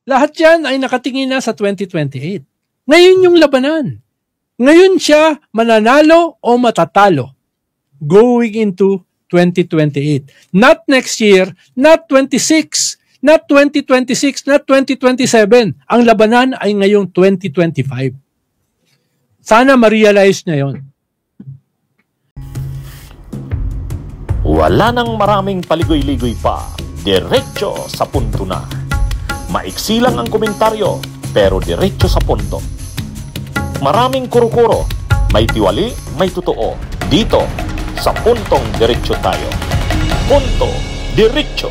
Lahat yan ay nakatingin na sa 2028. Ngayon yung labanan. Ngayon siya mananalo o matatalo going into 2028. Not next year, not 26, not 2026, not 2027. Ang labanan ay ngayong 2025. Sana ma-realize niya yon. Wala nang maraming paligoy-ligoy pa. Diretso sa punto na. Maiksi lang ang komentaryo, pero diretso sa punto. Maraming kuro-kuro, may tiwali, may totoo. Dito, sa Puntong Diretso tayo. Punto Diretso.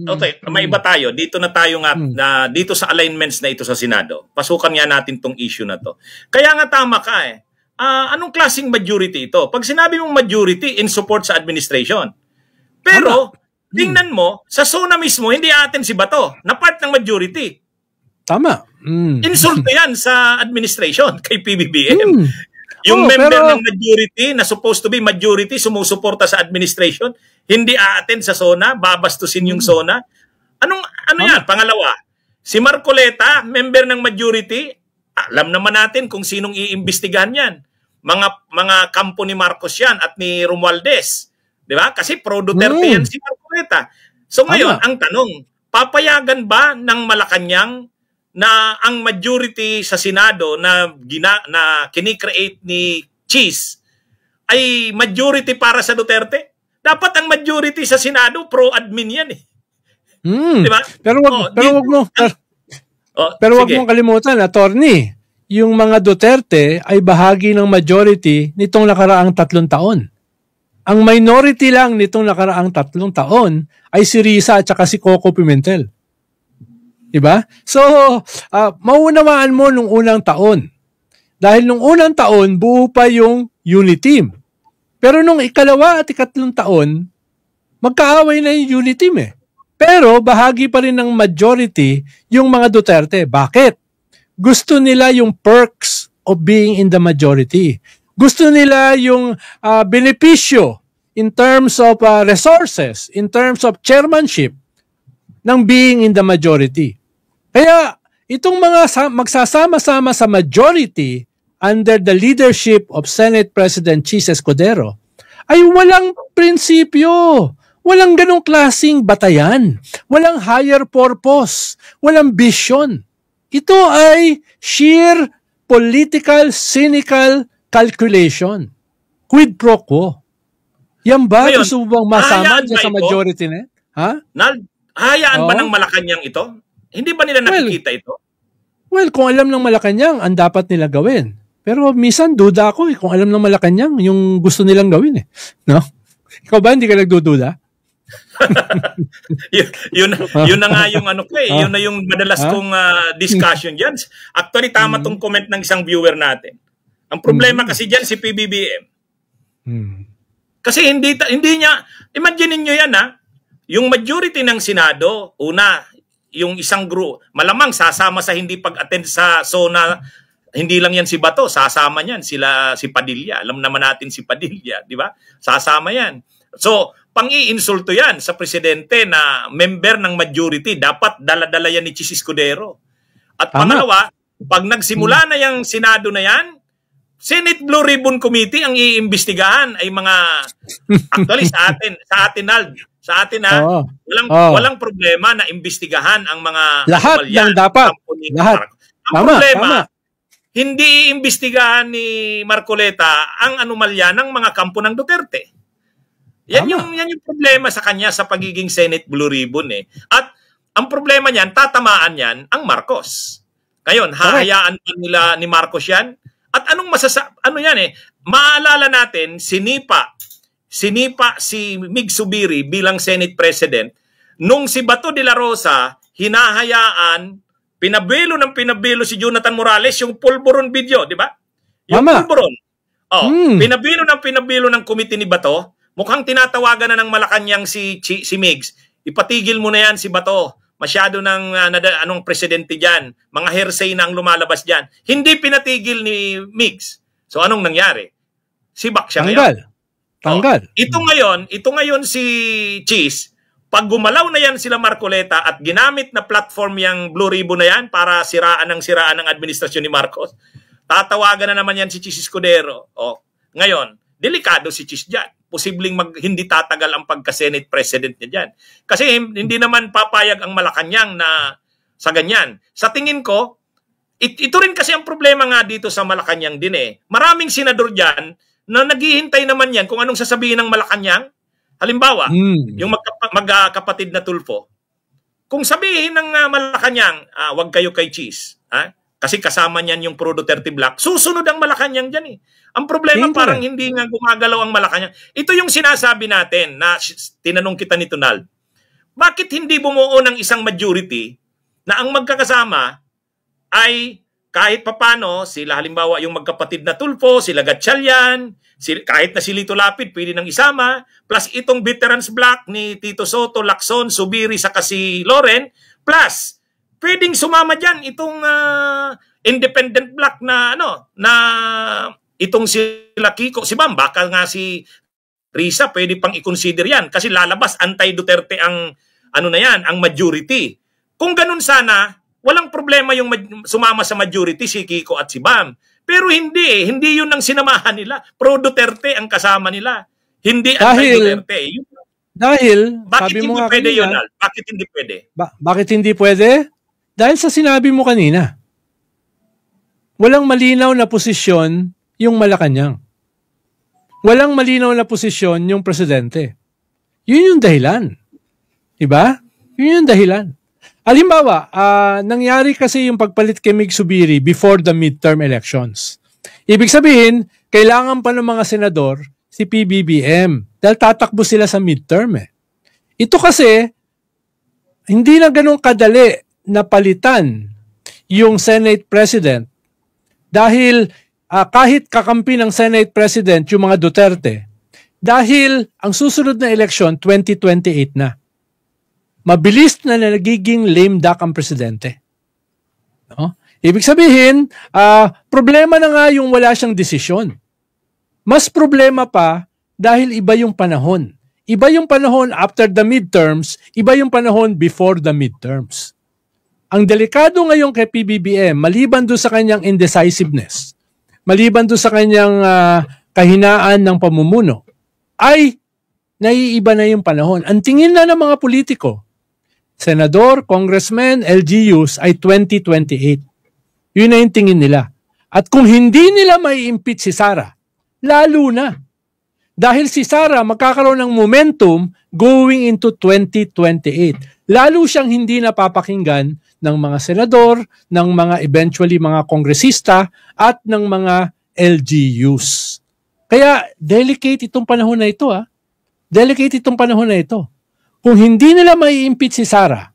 Okay, may iba tayo. Dito na tayo nga, na dito sa alignments na ito sa Senado. Pasukan nga natin tong issue na to. Kaya nga tama ka eh. Anong klaseng majority ito? Pag sinabi mong majority, in support sa administration. Pero, tingnan mo, sa SONA mismo, hindi atin si Bato, na part ng majority. Tama. Insulto yan sa administration, kay PBBM. Yung member ng majority, na supposed to be majority, sumusuporta sa administration, hindi aaten sa SONA, babastusin yung SONA. Ano yan? Pangalawa, si Marcoleta, member ng majority, alam naman natin kung sinong iimbestigahan yan. Mga kampo ni Marcos yan at ni Romualdez. Di ba? Kasi pro-Duterte yan si Marcoleta. So ngayon, ang tanong, papayagan ba ng Malacanang na ang majority sa Senado na kinikreate ni Cheese ay majority para sa Duterte? Dapat ang majority sa Senado pro-admin yan eh. Di ba? Pero wag mong kalimutan, attorney, yung mga Duterte ay bahagi ng majority nitong nakaraang 3 taon. Ang minority lang nitong nakaraang 3 taon ay si Risa at saka si Coco Pimentel. Diba? So, maunawaan mo nung unang taon. Dahil nung unang taon, buo pa yung unit team. Pero nung ikalawa at ikatlong taon, magkaaway na yung unit team eh. Pero bahagi pa rin ng majority yung mga Duterte. Bakit? Gusto nila yung perks of being in the majority. Gusto nila yung benepisyo in terms of resources, in terms of chairmanship ng being in the majority. Kaya itong mga magsasama-sama sa majority under the leadership of Senate President Cheese Escudero ay walang prinsipyo. Walang ganong klaseng batayan. Walang higher purpose. Walang vision. Ito ay sheer political, cynical calculation. Quid pro quo. Yan ba? Ngayon, gusto mo bang masama dyan sa majority na? Ha? Hayaan ba ng Malacanang ito? Hindi ba nila nakikita ito? Well, kung alam ng Malacanang, ang dapat nila gawin. Pero minsan, duda ako kung alam ng Malacanang yung gusto nilang gawin eh. No? Ikaw ba, hindi ka nagdududa? yun na nga yung ano ko eh. Yun na yung madalas kong discussion dyan. Actually, tama tong comment ng isang viewer natin. Ang problema kasi dyan si PBBM. Kasi hindi niya, imagine niyo yan yung majority ng Senado, una, yung isang group, malamang sasama sa hindi pag-attend sa SONA, hindi lang yan si Bato, sasama yan si Padilla. Alam naman natin si Padilla, di ba? Sasama yan. So, pang-iinsulto yan sa presidente na member ng majority. Dapat dala-dala yan ni Cheese Escudero. At pangalawa, pag nagsimula na yung Senado na yan, Senate Blue Ribbon Committee ang iimbestigahan ay mga, actually sa atin walang problema na imbestigahan ang mga lahat ng dapat. Lahat. Ang problema, hindi iimbestigahan ni Marcoleta ang anomalya ng mga kampo ng Duterte. Yan yung problema sa kanya sa pagiging Senate Blue Ribbon eh. At ang problema niyan, tatamaan yan ang Marcos. Ngayon, hahayaan pa nila ni Marcos yan? At anong ano yan eh? Maalala natin, sinipa si Mig Zubiri bilang Senate President nung si Bato de la Rosa hinahayaan, pinabelo si Jonathan Morales yung pulburon video, di ba? Yung pulburon. Pinabelo ng committee ni Bato. Mukhang tinatawagan na ng Malacanang si Migs. Ipatigil mo na yan si Bato. Masyado ng anong presidente dyan. Mga hearsay na ang lumalabas dyan. Hindi pinatigil ni Migs. So anong nangyari? Sibak siya ngayon. Tanggal. Ito ngayon si Cheese, pag gumalaw na yan sila Marcoleta at ginamit na platform yung Blue Ribbon na yan para siraan ng administrasyon ni Marcos, tatawagan na naman yan si Chis Escudero. O, ngayon, delikado si Chis dyan. Posibleng hindi tatagal ang pagka-Senate President niya dyan. Kasi hindi naman papayag ang Malacanang na sa ganyan. Sa tingin ko, ito rin kasi ang problema nga dito sa Malacanang din eh. Maraming senador dyan na naghihintay naman yan kung anong sasabihin ng Malacanang. Halimbawa, yung magkapatid na Tulfo, kung sabihin ng Malacanang, wag kayo kay Chis, kasi kasama niyan yung Pro Duterte Black, susunod ang Malacanang dyan eh. Ang problema parang hindi nga gumagalaw ang Malacanang. Ito yung sinasabi natin na tinanong kita ni Tonald. Bakit hindi bumuo ng isang majority na ang magkakasama ay kahit papano, sila halimbawa yung magkapatid na Tulfo, sila Gatchalian, kahit na si Lito Lapid, pwede nang isama, plus itong Veterans Black ni Tito Soto, Lacson, Subiri, saka si Loren, plus pwedeng sumama dyan itong Independent Black na itong sila Kiko, si Bam, baka nga si Risa, pwede pang i-consider yan kasi lalabas anti-Duterte ang ang majority. Kung ganun sana, walang problema yung sumama sa majority si Kiko at si Bam. Pero hindi yun ang sinamahan nila. Pro Duterte ang kasama nila. Hindi anti-Duterte. Dahil, bakit sabi mo hindi nga pwede kanina, yun, Al? Bakit hindi pwede? Bakit hindi pwede? Dahil sa sinabi mo kanina, walang malinaw na posisyon yung Malacanang. Walang malinaw na posisyon yung presidente. Yun yung dahilan. Diba? Yun yung dahilan. Halimbawa, nangyari kasi yung pagpalit kay Mig Subiri before the midterm elections. Ibig sabihin, kailangan pa ng mga senador si PBBM dahil tatakbo sila sa midterm eh. Ito kasi, hindi na ganun kadali na palitan yung Senate President dahil kahit kakampi ng Senate President yung mga Duterte, dahil ang susunod na eleksyon 2028 na. Mabilis na nagiging lame duck ang presidente. No? Ibig sabihin, problema na nga yung wala siyang desisyon. Mas problema pa dahil iba yung panahon. Iba yung panahon after the midterms, iba yung panahon before the midterms. Ang delikado ngayon kay PBBM, maliban doon sa kanyang indecisiveness, maliban doon sa kanyang kahinaan ng pamumuno, ay naiiba na yung panahon. Ang tingin na ng mga politiko, senador, congressmen, LGUs ay 2028. Yun na yung tingin nila. At kung hindi nila mai-impeach si Sara, lalo na. Dahil si Sara magkakaroon ng momentum going into 2028. Lalo siyang hindi napapakinggan ng mga senador, ng mga eventually mga kongresista, at ng mga LGUs. Kaya delicate itong panahon na ito. Delicate itong panahon na ito. Kung hindi nila mai-impeach si Sara,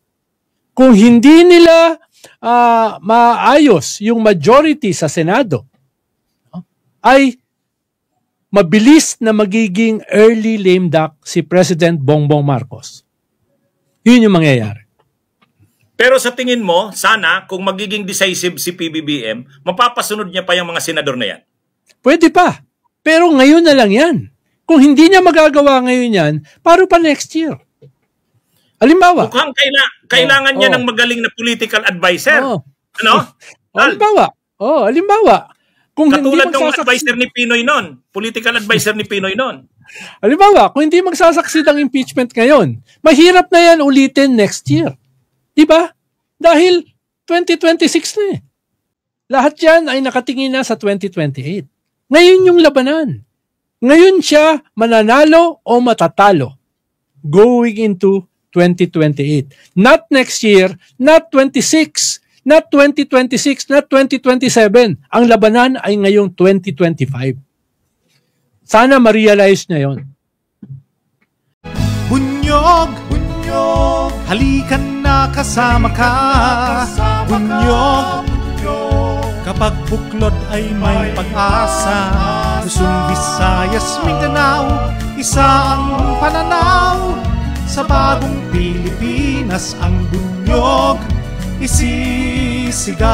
kung hindi nila maayos yung majority sa Senado, ay mabilis na magiging early lame duck si President Bongbong Marcos. Yun yung mangyayari. Pero sa tingin mo, sana kung magiging decisive si PBBM, mapapasunod niya pa yung mga senador na yan? Pwede pa. Pero ngayon na lang yan. Kung hindi niya magagawa ngayon yan, paano pa next year? Halimbawa. Mukhang kailangan niya ng magaling na political advisor. Ano? Halimbawa. Kung katulad ng advisor ni Pinoy noon. Political advisor ni Pinoy noon. Halimbawa, kung hindi magsasucceed ang impeachment ngayon, mahirap na yan ulitin next year. Diba? Dahil 2026 na eh. Lahat yan ay nakatingin na sa 2028. Ngayon yung labanan. Ngayon siya mananalo o matatalo going into 2028. Not next year, not 26, not 2026, not 2027. Ang labanan ay ngayong 2025. Sana ma-realize niya yon. Bunyog, bunyog, halikan na kasama ka. Bunyog, kapag buklod ay may pag-asa. Luzon, Visayas, Mindanao, isa ang pananaw. Sa bagong Pilipinas ang bunyog isisigaw.